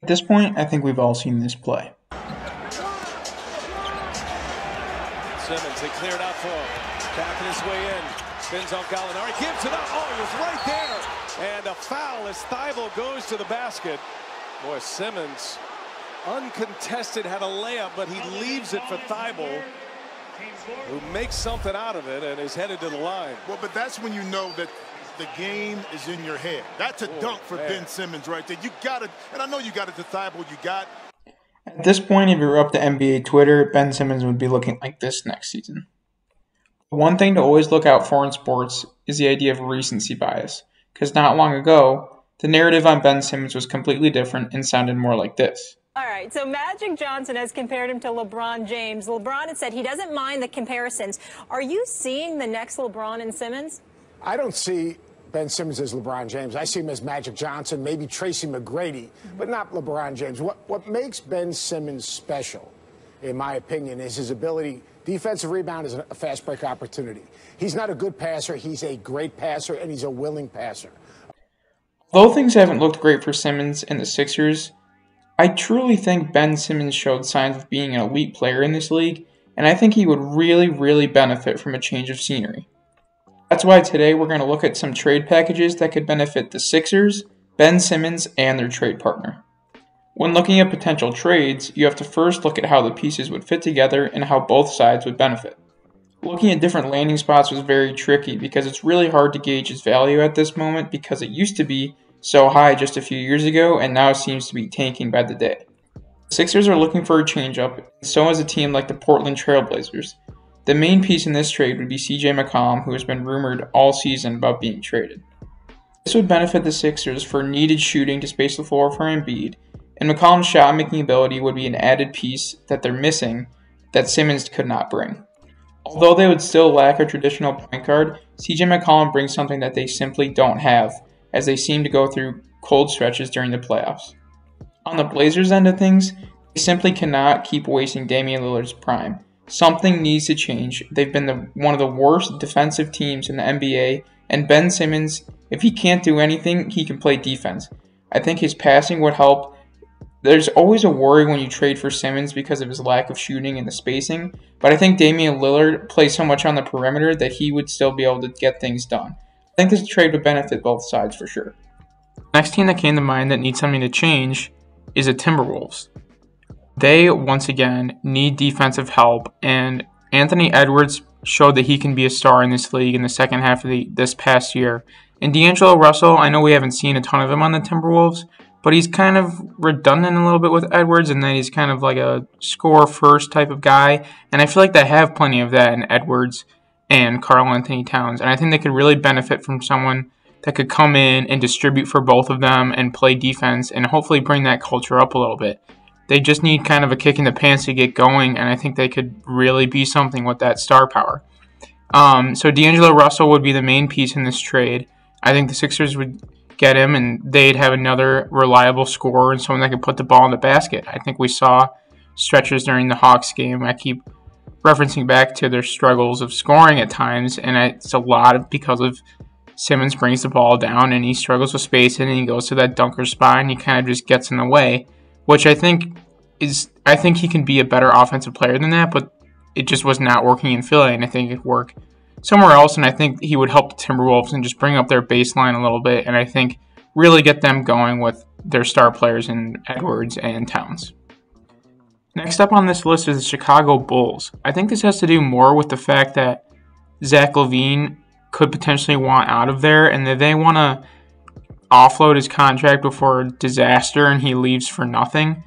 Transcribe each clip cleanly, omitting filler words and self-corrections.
At this point, I think we've all seen this play. Simmons, they cleared out for him. Backing his way in. Spins on Gallinari. Gives it up. Oh, he was right there. And a foul as Thibault goes to the basket. Boy, Simmons, uncontested, had a layup, but he leaves it for Thibault, who makes something out of it and is headed to the line. Well, but that's when you know that the game is in your head. That's a dunk for Ben Simmons right there. You got it, and I know you got it to Thibault. You got. At this point, if you're up to NBA Twitter, Ben Simmons would be looking like this next season. One thing to always look out for in sports is the idea of recency bias, because not long ago, the narrative on Ben Simmons was completely different and sounded more like this. All right, so Magic Johnson has compared him to LeBron James. LeBron has said he doesn't mind the comparisons. Are you seeing the next LeBron and Simmons? I don't see Ben Simmons as LeBron James. I see him as Magic Johnson, maybe Tracy McGrady, but not LeBron James. What makes Ben Simmons special, in my opinion, is his ability. Defensive rebound is a fast break opportunity. He's not a good passer. He's a great passer, and he's a willing passer. Although things haven't looked great for Simmons and the Sixers, I truly think Ben Simmons showed signs of being an elite player in this league, and I think he would really benefit from a change of scenery. That's why today we're going to look at some trade packages that could benefit the Sixers, Ben Simmons, and their trade partner. When looking at potential trades, you have to first look at how the pieces would fit together and how both sides would benefit. Looking at different landing spots was very tricky because it's really hard to gauge its value at this moment because it used to be so high just a few years ago and now seems to be tanking by the day. The Sixers are looking for a change-up, and so is a team like the Portland Trail Blazers. The main piece in this trade would be CJ McCollum, who has been rumored all season about being traded. This would benefit the Sixers for needed shooting to space the floor for Embiid, and McCollum's shot-making ability would be an added piece that they're missing that Simmons could not bring. Although they would still lack a traditional point guard, CJ McCollum brings something that they simply don't have, as they seem to go through cold stretches during the playoffs. On the Blazers' end of things, they simply cannot keep wasting Damian Lillard's prime. Something needs to change. They've been one of the worst defensive teams in the NBA, and Ben Simmons, if he can't do anything, he can play defense. I think his passing would help. There's always a worry when you trade for Simmons because of his lack of shooting and the spacing, but I think Damian Lillard plays so much on the perimeter that he would still be able to get things done. I think this trade would benefit both sides for sure. Next team that came to mind that needs something to change is the Timberwolves. They, once again, need defensive help, and Anthony Edwards showed that he can be a star in this league in the second half of this past year. And D'Angelo Russell, I know we haven't seen a ton of him on the Timberwolves, but he's kind of redundant a little bit with Edwards, and then he's kind of like a score-first type of guy. And I feel like they have plenty of that in Edwards and Karl-Anthony Towns. And I think they could really benefit from someone that could come in and distribute for both of them and play defense and hopefully bring that culture up a little bit. They just need kind of a kick in the pants to get going, and I think they could really be something with that star power. So D'Angelo Russell would be the main piece in this trade. I think the Sixers would get him, and they'd have another reliable scorer and someone that could put the ball in the basket. I think we saw stretches during the Hawks game. I keep referencing back to their struggles of scoring at times, and it's a lot because of Simmons brings the ball down, and he struggles with spacing, and he goes to that dunker spot, and he kind of just gets in the way. Which I think he can be a better offensive player than that, but it just was not working in Philly, and I think it could work somewhere else, and I think he would help the Timberwolves and just bring up their baseline a little bit, and I think really get them going with their star players in Edwards and Towns. Next up on this list is the Chicago Bulls. I think this has to do more with the fact that Zach LaVine could potentially want out of there, and that they want to offload his contract before a disaster and he leaves for nothing.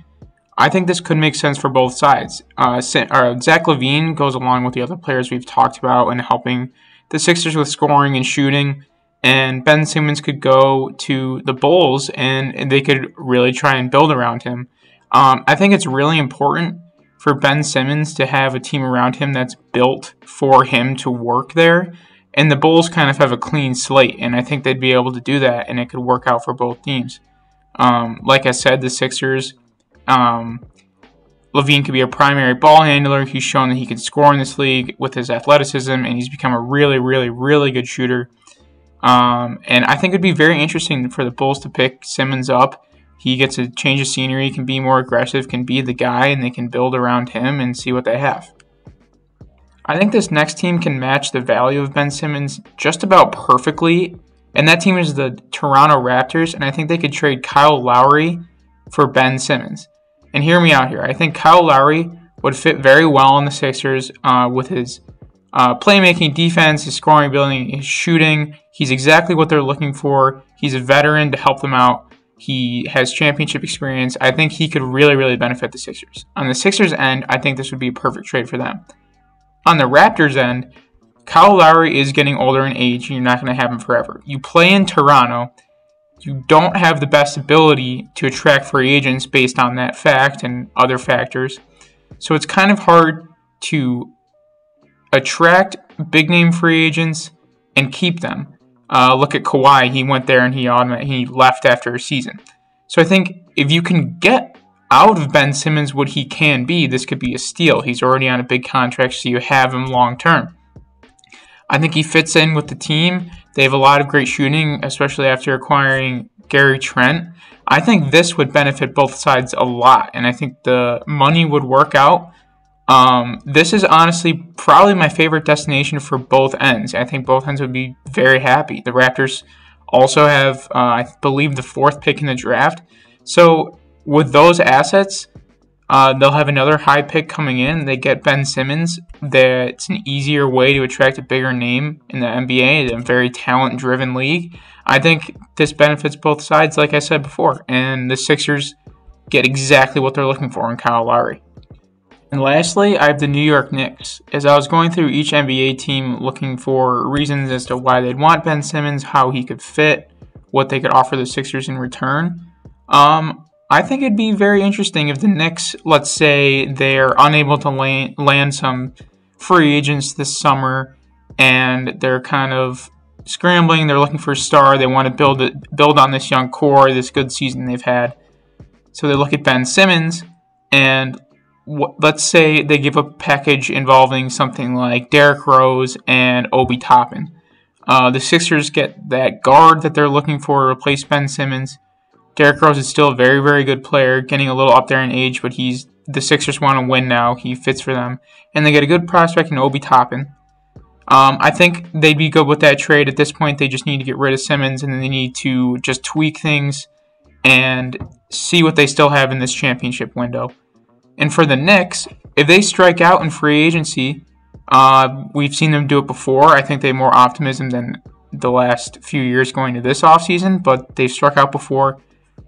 I think this could make sense for both sides. Zach LaVine goes along with the other players we've talked about and helping the Sixers with scoring and shooting, and Ben Simmons could go to the Bulls and they could really try and build around him. I think it's really important for Ben Simmons to have a team around him that's built for him to work there. And the Bulls kind of have a clean slate, and I think they'd be able to do that, and it could work out for both teams. Like I said, the Sixers, LaVine could be a primary ball handler. He's shown that he can score in this league with his athleticism, and he's become a really good shooter. And I think it'd be very interesting for the Bulls to pick Simmons up He gets a change of scenery, can be more aggressive, can be the guy, and they can build around him and see what they have. I think this next team can match the value of Ben Simmons just about perfectly, and that team is the Toronto Raptors, and I think they could trade Kyle Lowry for Ben Simmons. And hear me out here. I think Kyle Lowry would fit very well in the Sixers with his playmaking, defense, his scoring ability, his shooting. He's exactly what they're looking for. He's a veteran to help them out. He has championship experience. I think he could really, really benefit the Sixers. On the Sixers end, I think this would be a perfect trade for them. On the Raptors end, Kyle Lowry is getting older in age, and you're not going to have him forever. You play in Toronto. You don't have the best ability to attract free agents based on that fact and other factors. So it's kind of hard to attract big-name free agents and keep them. Look at Kawhi. He went there and he left after a season. So I think if you can get out of Ben Simmons what he can be, this could be a steal. He's already on a big contract, so you have him long term. I think he fits in with the team. They have a lot of great shooting, especially after acquiring Gary Trent. I think this would benefit both sides a lot, and I think the money would work out. This is honestly probably my favorite destination for both ends. I think both ends would be very happy. The Raptors also have, I believe, the 4th pick in the draft. So with those assets, they'll have another high pick coming in. They get Ben Simmons. That's an easier way to attract a bigger name in the NBA, a very talent-driven league. I think this benefits both sides, like I said before. And the Sixers get exactly what they're looking for in Kyle Lowry. And lastly, I have the New York Knicks. As I was going through each NBA team looking for reasons as to why they'd want Ben Simmons, how he could fit, what they could offer the Sixers in return, I think it'd be very interesting if the Knicks, let's say, they're unable to land some free agents this summer and they're kind of scrambling, they're looking for a star, they want to build on this young core, this good season they've had. So they look at Ben Simmons and let's say they give a package involving something like Derrick Rose and Obi Toppin. The Sixers get that guard that they're looking for to replace Ben Simmons. Derrick Rose is still a very, very good player, getting a little up there in age, but the Sixers want to win now. He fits for them. And they get a good prospect in Obi Toppin. I think they'd be good with that trade. At this point, they just need to get rid of Simmons, and then they need to just tweak things and see what they still have in this championship window. And for the Knicks, if they strike out in free agency, we've seen them do it before. I think they have more optimism than the last few years going to this offseason, but they've struck out before,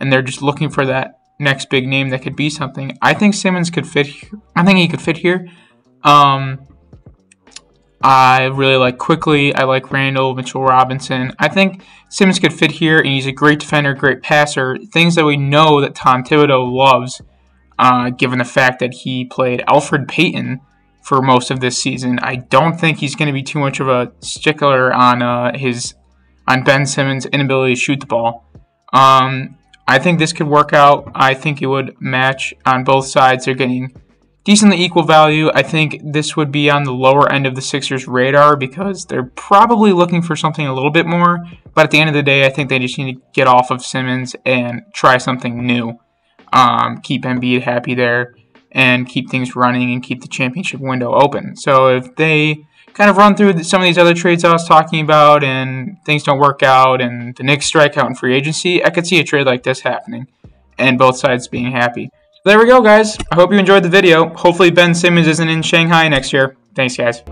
and they're just looking for that next big name that could be something. I think Simmons could fit here. I think he could fit here. I really like Quickly. I like Randall, Mitchell Robinson. I think Simmons could fit here, and he's a great defender, great passer, things that we know that Tom Thibodeau loves. Given the fact that he played Alfred Payton for most of this season, I don't think he's going to be too much of a stickler on Ben Simmons' inability to shoot the ball. I think this could work out. I think it would match on both sides. They're getting decently equal value. I think this would be on the lower end of the Sixers' radar because they're probably looking for something a little bit more. But at the end of the day, I think they just need to get off of Simmons and try something new. Keep Embiid happy there and keep things running and keep the championship window open. So if they kind of run through some of these other trades I was talking about and things don't work out and the Knicks strike out in free agency, I could see a trade like this happening and both sides being happy. So there we go, guys. I hope you enjoyed the video. Hopefully Ben Simmons isn't in Shanghai next year. Thanks, guys.